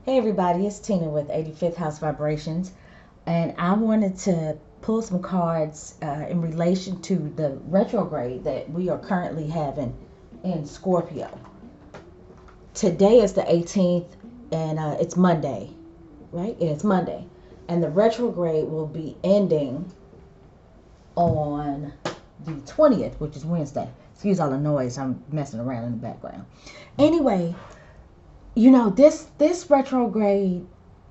Hey everybody, it's Tina with 85th House Vibrations, and I wanted to pull some cards in relation to the retrograde that we are currently having in Scorpio. Today is the 18th, and it's Monday, right? Yeah, it's Monday, and the retrograde will be ending on the 20th, which is Wednesday. Excuse all the noise, I'm messing around in the background. Anyway, this retrograde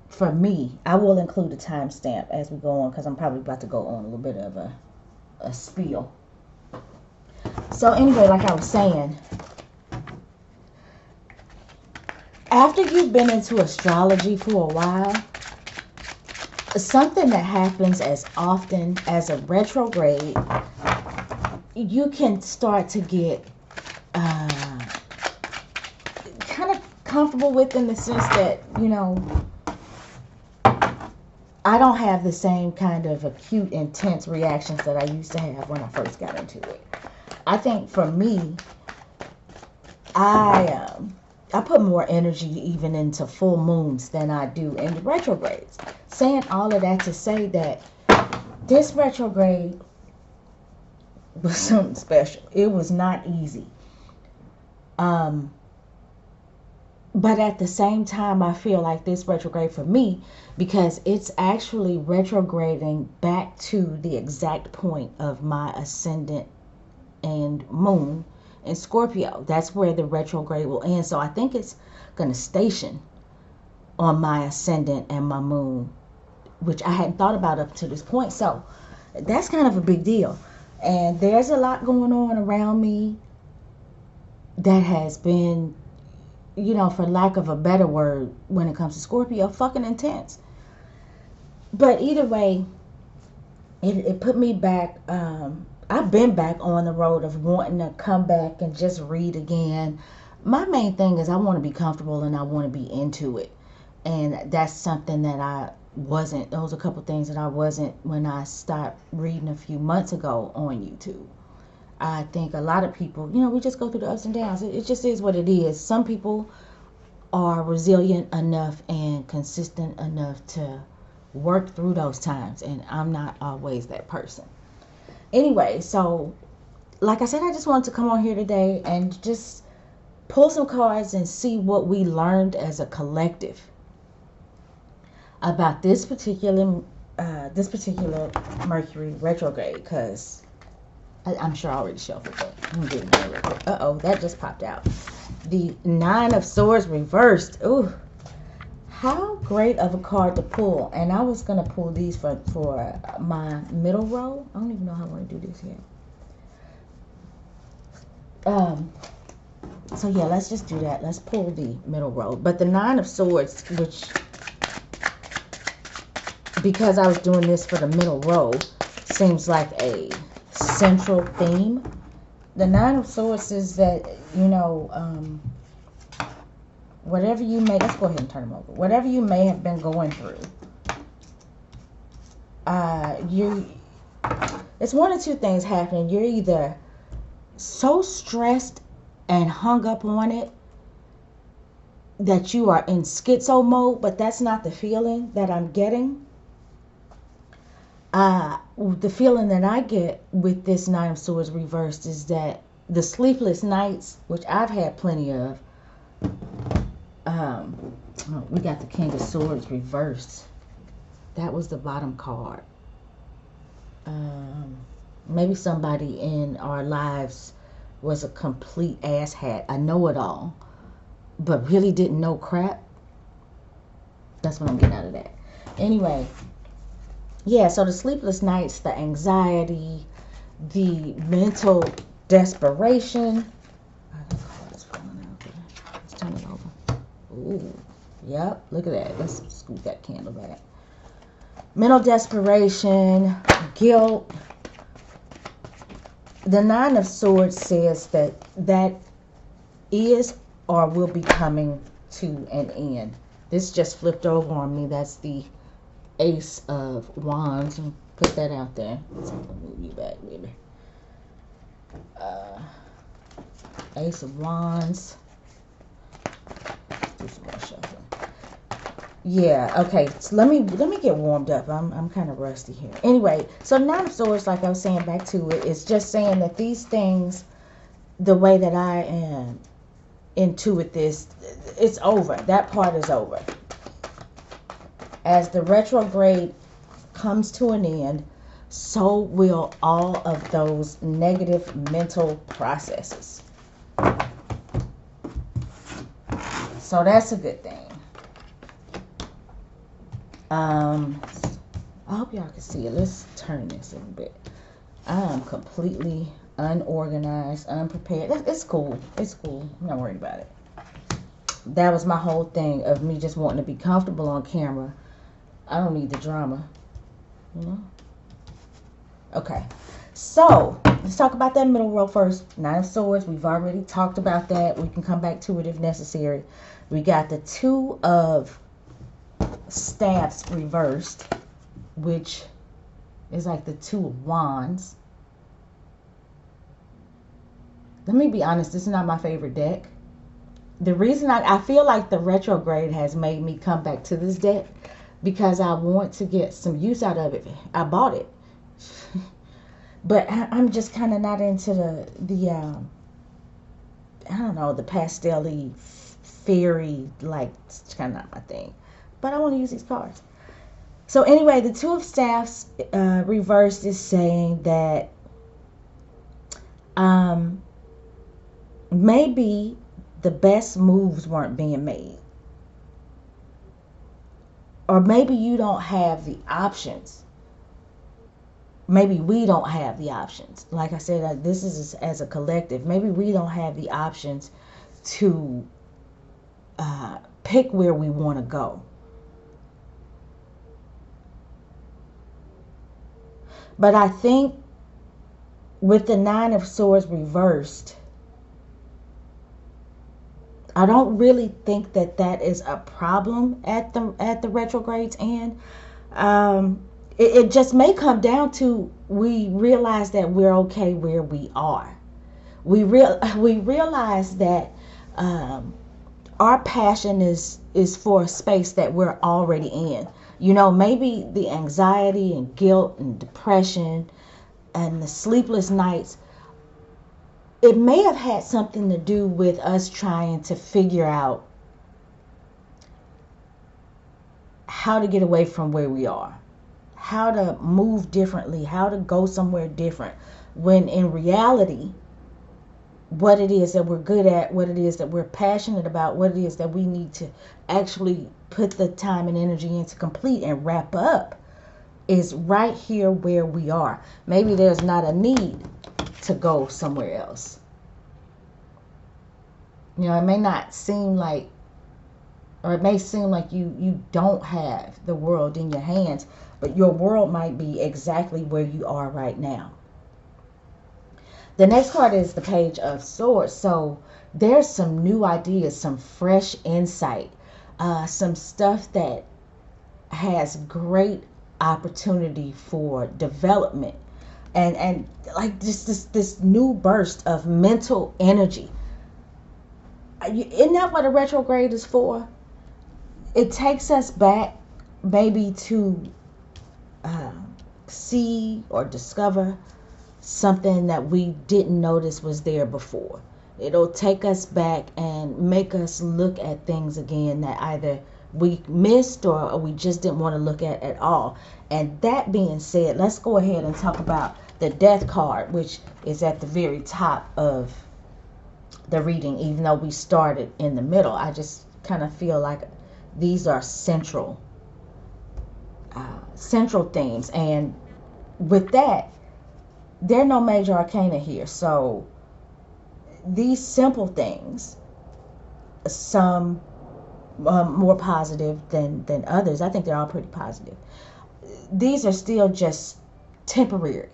for me, I will include a timestamp as we go on because I'm probably about to go on a little bit of a spiel. So anyway, like I was saying, after you've been into astrology for a while, something that happens as often as a retrograde, you can start to get kind of comfortable with, in the sense that, I don't have the same kind of acute, intense reactions that I used to have when I first got into it. I think for me, I put more energy even into full moons than I do in retrogrades. Saying all of that to say that this retrograde was something special. It was not easy. But at the same time, I feel like this retrograde for me, because it's actually retrograding back to the exact point of my ascendant and moon in Scorpio. That's where the retrograde will end. So I think it's going to station on my ascendant and my moon, which I hadn't thought about up to this point. So that's kind of a big deal. And there's a lot going on around me that has been, for lack of a better word, when it comes to Scorpio, fucking intense. But either way, it put me back. I've been back on the road of wanting to come back and just read again. My main thing is I want to be comfortable and I want to be into it. And that's something that I wasn't. Those are a couple things that I wasn't when I stopped reading a few months ago on YouTube. I think a lot of people, we just go through the ups and downs. It just is what it is. Some people are resilient enough and consistent enough to work through those times, and I'm not always that person. Anyway, so like I said, I just wanted to come on here today and just pull some cards and see what we learned as a collective about this particular Mercury retrograde, because I'm sure I already shuffled that. I'm gonna do it again real quick. Uh-oh, that just popped out. The Nine of Swords reversed. Ooh, how great of a card to pull. And I was gonna pull these for my middle row. I don't even know how I want to do this here. So yeah, let's just do that. Let's pull the middle row. But the Nine of Swords, which, because I was doing this for the middle row, seems like a central theme. The Nine of Swords is that, whatever you may, let's go ahead and turn them over. Whatever you may have been going through, it's one of two things happening. You're either so stressed and hung up on it that you are in schizo mode, but that's not the feeling that I'm getting. The feeling that I get with this Nine of Swords reversed is that the sleepless nights, which I've had plenty of, we got the King of Swords reversed. That was the bottom card. Maybe somebody in our lives was a complete asshat, a know-it-all, but really didn't know crap. That's what I'm getting out of that. Anyway, yeah, so the sleepless nights, the anxiety, the mental desperation. Let's turn it over. Ooh, yep, look at that. Let's scoop that candle back. Mental desperation, guilt. The Nine of Swords says that is or will be coming to an end. This just flipped over on me. That's the Ace of Wands. And put that out there. Let's move you back, baby. Ace of Wands. Let's do some more shuffling. Yeah, okay. So let me get warmed up. I'm kind of rusty here. Anyway, so Nine of Swords, like I was saying, back to it, is just saying that these things, the way that I am intuit this, it's over. That part is over. As the retrograde comes to an end, so will all of those negative mental processes. So that's a good thing. I hope y'all can see it. Let's turn this a little bit. I am completely unorganized, unprepared. It's cool. It's cool. I'm not worried about it. That was my whole thing of me just wanting to be comfortable on camera. I don't need the drama, you know? Okay. So, let's talk about that middle row first. Nine of Swords. We've already talked about that. We can come back to it if necessary. We got the Two of Staffs reversed, which is like the Two of Wands. Let me be honest, this is not my favorite deck. The reason I feel like the retrograde has made me come back to this deck because I want to get some use out of it. I bought it. But I'm just kind of not into the I don't know, the pastel-y, fairy, like, it's kind of not my thing. But I want to use these cards. So anyway, the Two of Staffs reversed is saying that maybe the best moves weren't being made. Or maybe you don't have the options. Maybe we don't have the options. Like I said, this is as a collective. Maybe we don't have the options to pick where we want to go. But I think with the Nine of Swords reversed, I don't really think that that is a problem at the retrograde's end. It just may come down to we realize that we're okay where we are. We realize that our passion is for a space that we're already in. You know, maybe the anxiety and guilt and depression and the sleepless nights, it may have had something to do with us trying to figure out how to get away from where we are, how to move differently, how to go somewhere different, when in reality, what it is that we're good at, what it is that we're passionate about, what it is that we need to actually put the time and energy into complete and wrap up is right here where we are. Maybe there's not a need to go somewhere else. You know, it may not seem like, or it may seem like you don't have the world in your hands, but your world might be exactly where you are right now. The next card is the Page of Swords. So there's some new ideas, some fresh insight, some stuff that has great opportunity for development, and like this new burst of mental energy. Isn't that what a retrograde is for? It takes us back maybe to see or discover something that we didn't notice was there before. It'll take us back and make us look at things again that either we missed or we just didn't want to look at all. And that being said, let's go ahead and talk about the Death card, which is at the very top of the reading, even though we started in the middle. I just kind of feel like these are central themes, and with that, there are no major arcana here. So these simple things, some more positive than others. I think they're all pretty positive. These are still just temporary.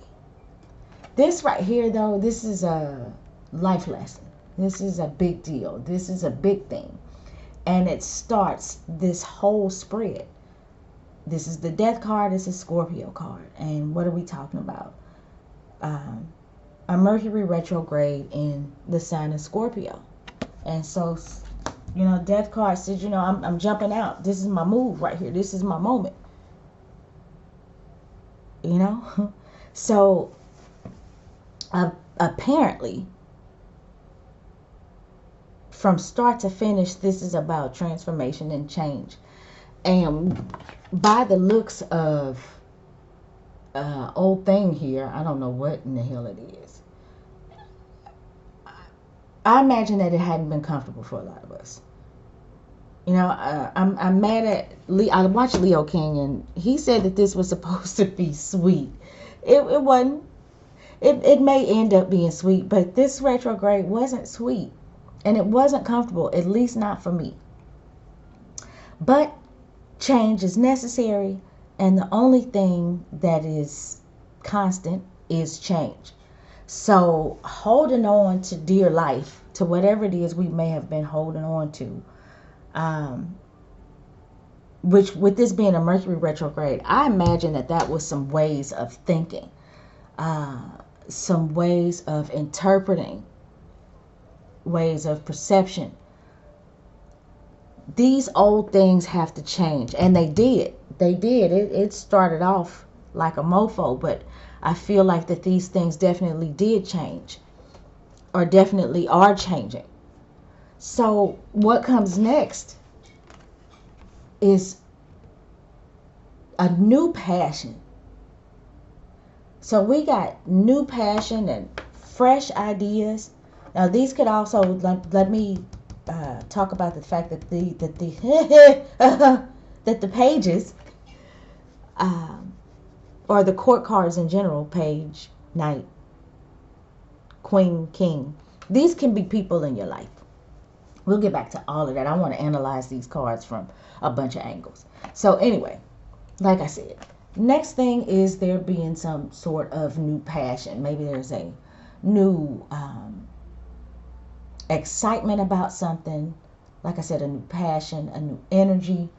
This right here, though, this is a life lesson. This is a big deal. This is a big thing. And it starts this whole spread. This is the Death card. This is Scorpio card. And what are we talking about? A Mercury retrograde in the sign of Scorpio. And so You know, death card says, you know, I'm jumping out. This is my move right here. This is my moment. You know? So, apparently, from start to finish, this is about transformation and change. And by the looks of old thing here, I don't know what in the hell it is. I imagine that it hadn't been comfortable for a lot of us. You know, I'm mad at Lee. I watched Leo King, and he said that this was supposed to be sweet. It wasn't. It may end up being sweet, but this retrograde wasn't sweet, and it wasn't comfortable, at least not for me. But change is necessary, and the only thing that is constant is change. So holding on to dear life, to whatever it is we may have been holding on to, which with this being a Mercury retrograde, I imagine that was some ways of thinking, some ways of interpreting, ways of perception. These old things have to change, and they did. It started off like a mofo, but I feel like that these things definitely did change, or definitely are changing. So what comes next is a new passion. So we got new passion and fresh ideas. Now these could also let me talk about the fact that that the pages, or the court cards in general, page, knight, queen, king, these can be people in your life. We'll get back to all of that. I want to analyze these cards from a bunch of angles. So anyway, like I said, next thing is there being some sort of new passion. Maybe there's a new excitement about something. Like I said, a new passion, a new energy.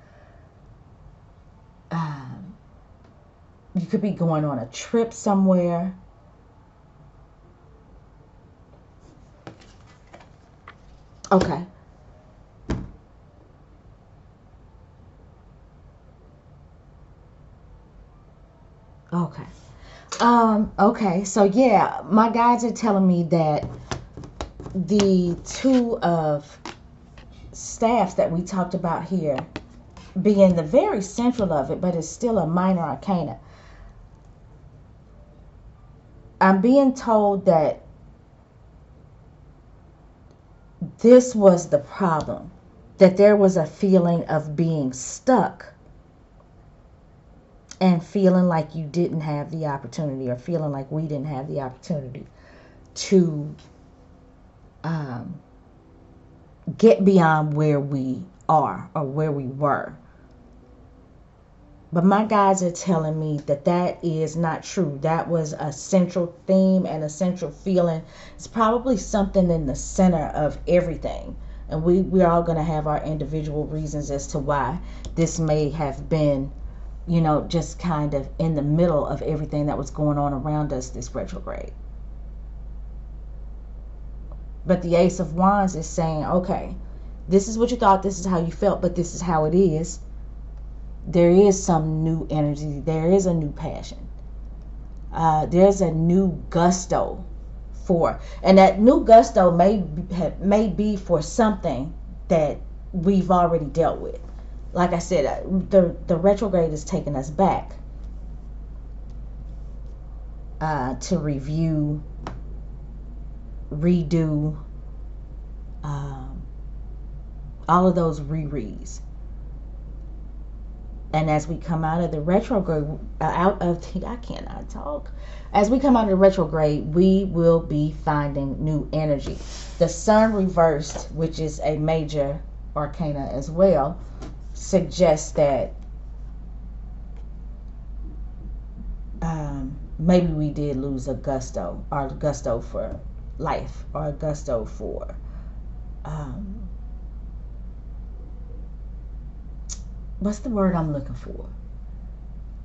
You could be going on a trip somewhere. Okay. Okay. Okay. So yeah, my guides are telling me that the two of staffs that we talked about here being the very central of it, but it's still a minor arcana. I'm being told that this was the problem, that there was a feeling of being stuck and feeling like you didn't have the opportunity, or feeling like we didn't have the opportunity to get beyond where we are or where we were. But my guides are telling me that that is not true. That was a central theme and a central feeling. It's probably something in the center of everything. And we're all going to have our individual reasons as to why this may have been, you know, just kind of in the middle of everything that was going on around us this retrograde. But the Ace of Wands is saying, okay, this is what you thought, this is how you felt, but this is how it is. There is some new energy. There is a new passion. There's a new gusto for, and that new gusto may be for something that we've already dealt with. Like I said, the retrograde is taking us back to review, redo, all of those rereads. And as we come out of the retrograde, I cannot talk. As we come out of the retrograde, we will be finding new energy. The sun reversed, which is a major arcana as well, suggests that maybe we did lose a gusto, or gusto for life, or a gusto for what's the word I'm looking for?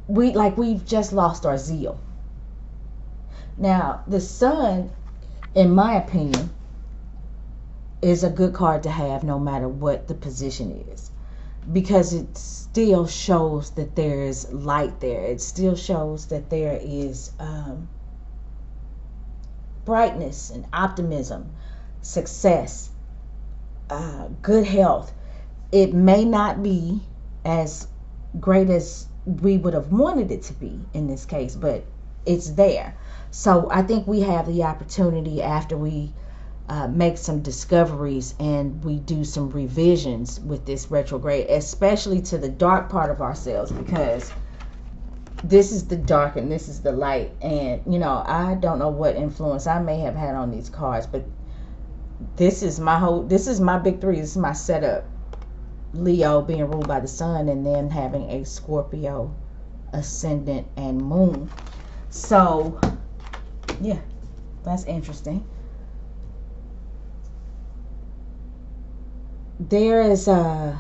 We've just lost our zeal. Now, the sun, in my opinion, is a good card to have no matter what the position is, because it still shows that there is light there. It still shows that there is brightness and optimism, success, good health. It may not be as great as we would have wanted it to be in this case, but it's there. So I think we have the opportunity, after we make some discoveries and we do some revisions with this retrograde, especially to the dark part of ourselves, because this is the dark and this is the light. And I don't know what influence I may have had on these cards, but this is my big three. This is my setup. Leo being ruled by the sun, and then having a Scorpio ascendant and moon. So yeah, that's interesting. There is I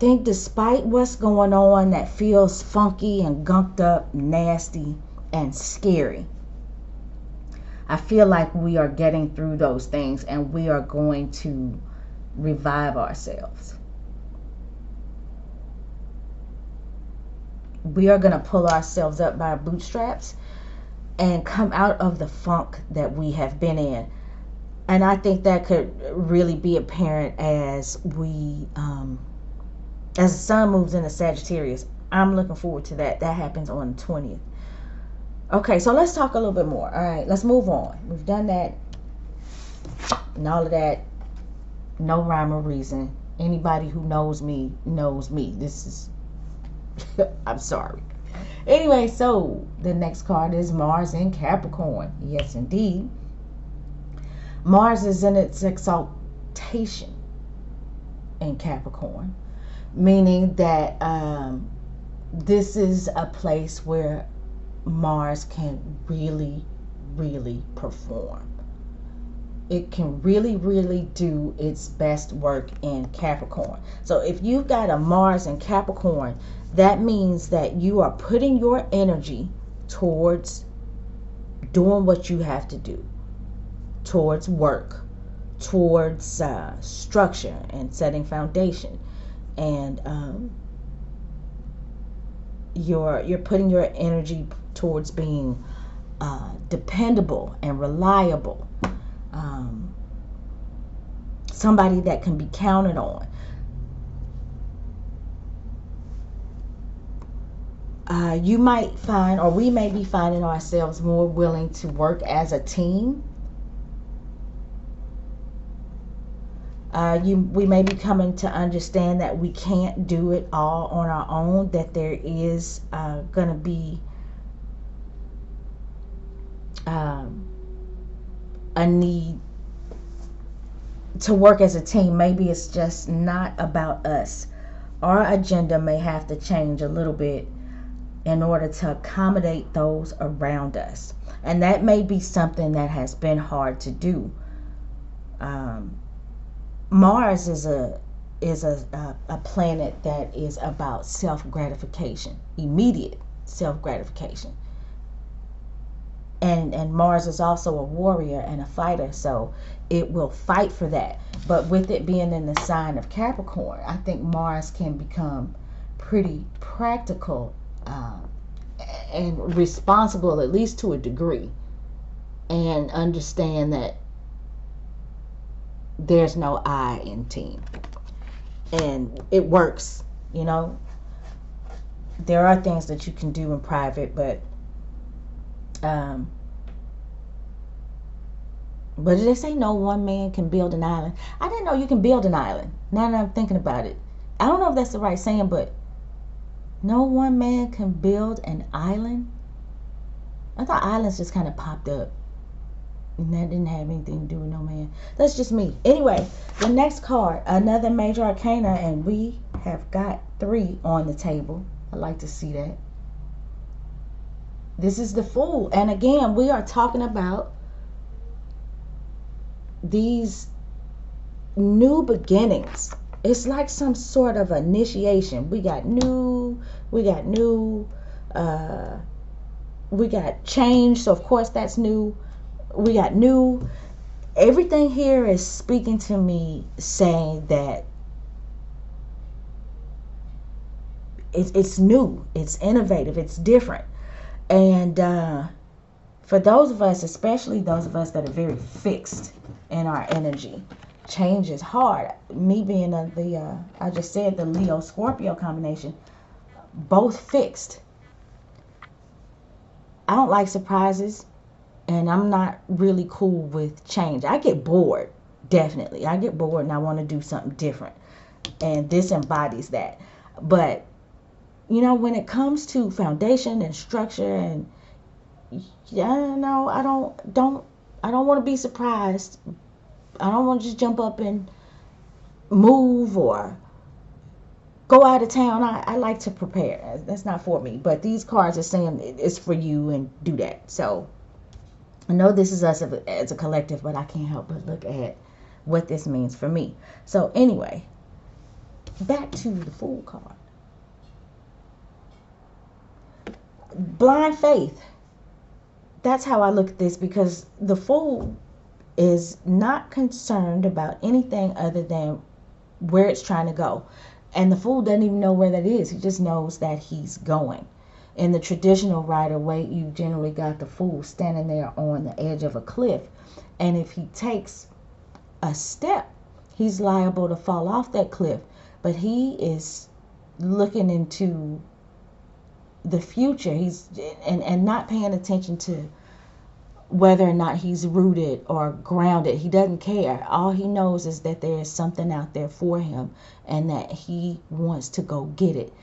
think, despite what's going on that feels funky and gunked up, nasty and scary, I feel like we are getting through those things, and we are going to revive ourselves. We are going to pull ourselves up by our bootstraps and come out of the funk that we have been in. And I think that could really be apparent as the sun moves into Sagittarius. I'm looking forward to that. That happens on the 20th. Okay, so let's talk a little bit more. All right, let's move on. We've done that and all of that. No rhyme or reason. Anybody who knows me knows me. This is I'm sorry. Anyway, so the next card is Mars in Capricorn. Yes, indeed. Mars is in its exaltation in Capricorn, meaning that this is a place where Mars can really, really perform. It can really, really do its best work in Capricorn. So if you've got a Mars in Capricorn, that means that you are putting your energy towards doing what you have to do, towards work, towards structure and setting foundation, and you're putting your energy towards being dependable and reliable. Somebody that can be counted on. You might find, or we may be finding ourselves more willing to work as a team. We may be coming to understand that we can't do it all on our own, that there is going to be a need to work as a team. Maybe it's just not about us. Our agenda may have to change a little bit in order to accommodate those around us, and that may be something that has been hard to do. Mars is a planet that is about self-gratification, immediate self-gratification. And Mars is also a warrior and a fighter, so it will fight for that. But with it being in the sign of Capricorn, I think Mars can become pretty practical and responsible, at least to a degree, and understand that there's no I in team, and it works. There are things that you can do in private, but did they say no one man can build an island? I didn't know you can build an island. Now that I'm thinking about it, I don't know if that's the right saying, but no one man can build an island. I thought islands just kind of popped up, and that didn't have anything to do with no man. That's just me. Anyway, the next card, another major arcana, and we have got 3 on the table. I like to see that. This is the Fool, and again, we are talking about these new beginnings. It's like some sort of initiation. We got change, so of course that's new. We got new, everything here is speaking to me, saying that it's new, it's innovative, it's different. And for those of us, especially those of us that are very fixed in our energy, change is hard. Me being I just said the Leo Scorpio combination, both fixed. I don't like surprises, and I'm not really cool with change. I get bored, definitely. I get bored and I want to do something different. And this embodies that. But, when it comes to foundation and structure, and no, I don't want to be surprised. I don't want to just jump up and move or go out of town. I like to prepare. That's not for me. But these cards are saying it's for you, and do that. So I know this is us as a collective, but I can't help but look at what this means for me. So anyway, back to the Fool card. Blind faith. That's how I look at this, because the Fool is not concerned about anything other than where it's trying to go. And the Fool doesn't even know where that is. He just knows that he's going. In the traditional Rider-Waite, you generally got the Fool standing there on the edge of a cliff. And if he takes a step, he's liable to fall off that cliff. But he is looking into the future. He's and not paying attention to whether or not he's rooted or grounded. He doesn't care. All he knows is that there is something out there for him, and that he wants to go get it.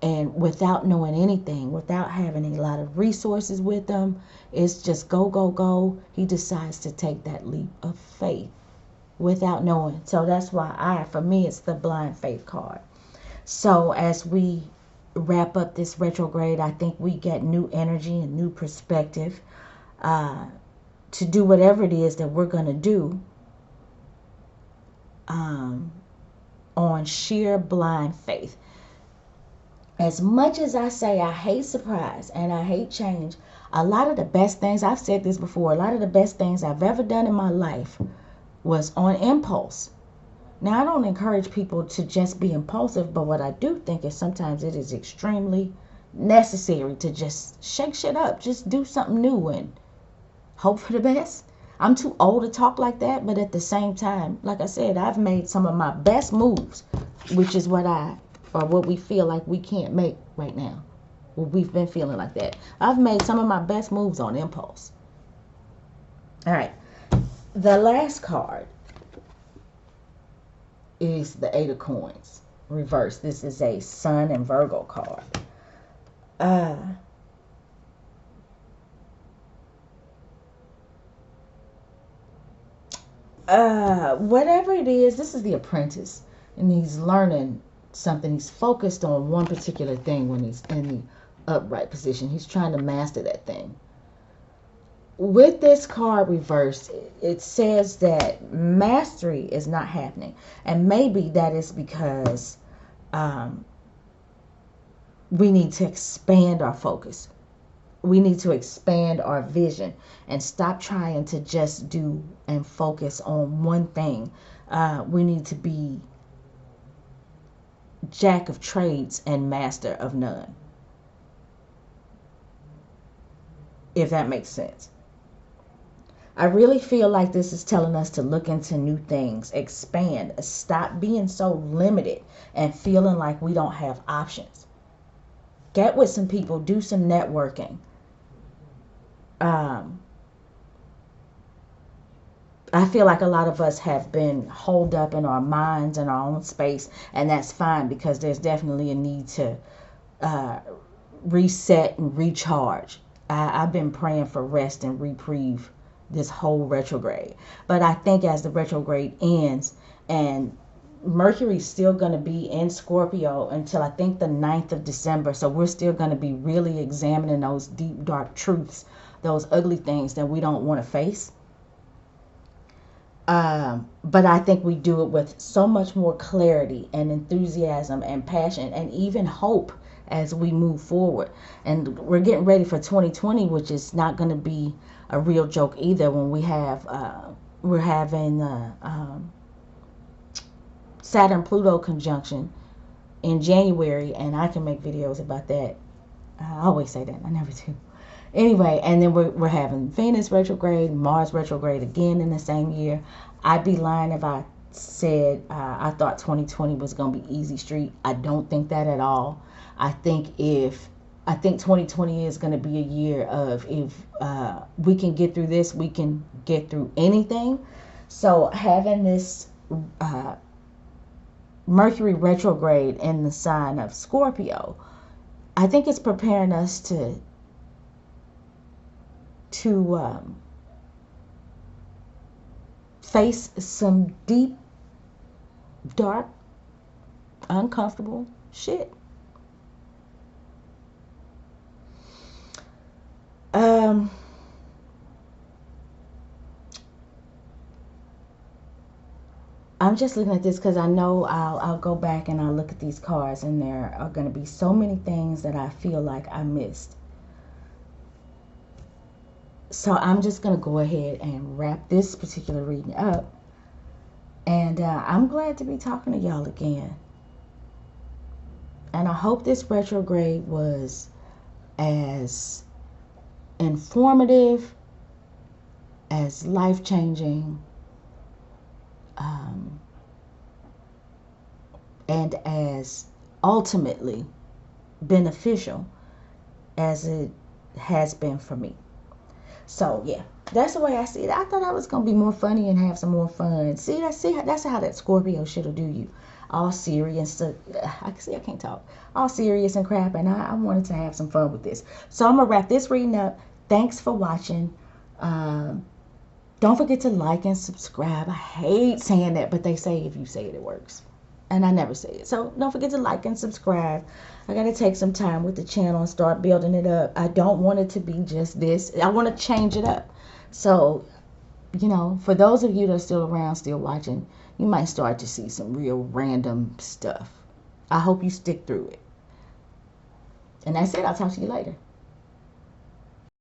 And without knowing anything, without having a lot of resources with him, it's just go, go, go. He decides to take that leap of faith without knowing. So that's why for me, it's the blind faith card. So as we wrap up this retrograde, I think we get new energy and new perspective to do whatever it is that we're going to do on sheer blind faith. As much as I say I hate surprise and I hate change, a lot of the best things, I've said this before, a lot of the best things I've ever done in my life was on impulse. Now, I don't encourage people to just be impulsive, but what I do think is sometimes it is extremely necessary to just shake shit up, just do something new and hope for the best. I'm too old to talk like that, but at the same time, like I said, I've made some of my best moves, which is what we feel like we can't make right now. Well, we've been feeling like that. I've made some of my best moves on impulse. All right. The last card is the Eight of Coins reversed. This is a Sun and Virgo card. Whatever it is, this is the apprentice, and he's learning something. He's focused on one particular thing when he's in the upright position. He's trying to master that thing. With this card reversed, it says that mastery is not happening. And maybe that is because we need to expand our focus. We need to expand our vision and stop trying to just do and focus on one thing. We need to be jack of trades and master of none. If that makes sense. I really feel like this is telling us to look into new things, expand, stop being so limited and feeling like we don't have options. Get with some people, do some networking. I feel like a lot of us have been holed up in our minds and our own space, and that's fine, because there's definitely a need to reset and recharge. I've been praying for rest and reprieve this whole retrograde. But I think as the retrograde ends, and Mercury's still going to be in Scorpio until I think the 9th of December. So we're still going to be really examining those deep, dark truths, those ugly things that we don't want to face. But I think we do it with so much more clarity and enthusiasm and passion and even hope as we move forward. And we're getting ready for 2020, which is not going to be a real joke either, when we have we're having Saturn Pluto conjunction in January, and I can make videos about that. I always say that, I never do. Anyway, and then we're having Venus retrograde, Mars retrograde again in the same year. I'd be lying if I said I thought 2020 was gonna be easy street. I don't think that at all. I think 2020 is gonna be a year of, if we can get through this, we can get through anything. So having this Mercury retrograde in the sign of Scorpio, I think it's preparing us to face some deep, dark, uncomfortable shit. I'm just looking at this because I know I'll go back and I'll look at these cards, and there are going to be so many things that I feel like I missed. So I'm just going to go ahead and wrap this particular reading up. And I'm glad to be talking to y'all again. And I hope this retrograde was as informative, as life-changing, and as ultimately beneficial as it has been for me. So yeah, that's the way I see it. I thought I was gonna be more funny and have some more fun. That's how that Scorpio shit'll do you. All serious. I can't talk. All serious and crap, and I wanted to have some fun with this. So I'm gonna wrap this reading up. Thanks for watching. Don't forget to like and subscribe. I hate saying that, but they say if you say it, it works. And I never say it. So don't forget to like and subscribe. I got to take some time with the channel and start building it up. I don't want it to be just this. I want to change it up. So, for those of you that are still around, still watching, you might start to see some real random stuff. I hope you stick through it. And that's it. I'll talk to you later.